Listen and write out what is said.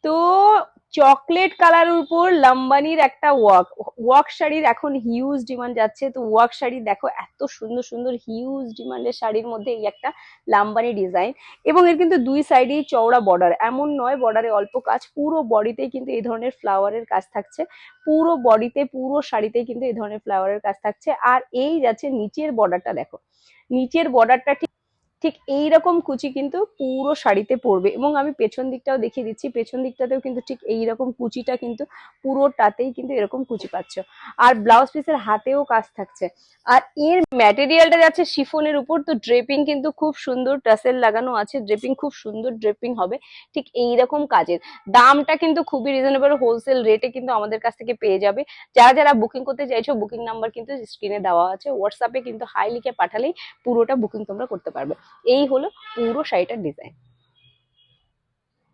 তো চকলেট কালারের উপর লাম্বানির একটা ওয়ার্ক শাড়ির এখন হিউজ ডিমান্ড যাচ্ছে। তো ওয়ার্ক শাড়ি দেখো, এত সুন্দর সুন্দর হিউজ ডিমান্ডের শাড়ির মধ্যে এই একটা লাম্বানি ডিজাইন, এবং এর কিন্তু দুই সাইডেই চওড়া বর্ডার, এমন নয় বর্ডারে অল্প কাজ, পুরো বডিতেই কিন্তু এই ধরনের ফ্লাওয়ারের কাজ থাকছে, পুরো বডিতে পুরো শাড়িতেই কিন্তু এই ধরনের ফ্লাওয়ারের কাজ থাকছে। আর এই যাচ্ছে নিচের বর্ডারটা, দেখো নিচের বর্ডারটা ঠিক ঠিক এইরকম কুচি কিন্তু পুরো শাড়িতে পড়বে, এবং আমি পেছন দিকটাও দেখিয়ে দিচ্ছি, পেছন দিকটাতেও কিন্তু ঠিক এইরকম কুচিটা কিন্তু পুরোটাতেই কিন্তু এরকম কুচি পাচ্ছ। আর ব্লাউজ পিসের হাতেও কাজ থাকছে। আর এর ম্যাটেরিয়ালটা যাচ্ছে শিফনের উপর, তো ড্রেপিং কিন্তু খুব সুন্দর টাসেল লাগানো আছে, ড্রেপিং খুব সুন্দর ড্রেপিং হবে ঠিক এইরকম কাজের। দামটা কিন্তু খুবই রিজনেবল, হোলসেল রেটে কিন্তু আমাদের কাছ থেকে পেয়ে যাবে। যারা যারা বুকিং করতে চাইছো, বুকিং নাম্বার কিন্তু স্ক্রিনে দেওয়া আছে, হোয়াটসঅ্যাপে কিন্তু হাই লিখে পাঠালেই পুরোটা বুকিং তোমরা করতে পারবে। এই হলো পুরো শাড়িটার ডিজাইন।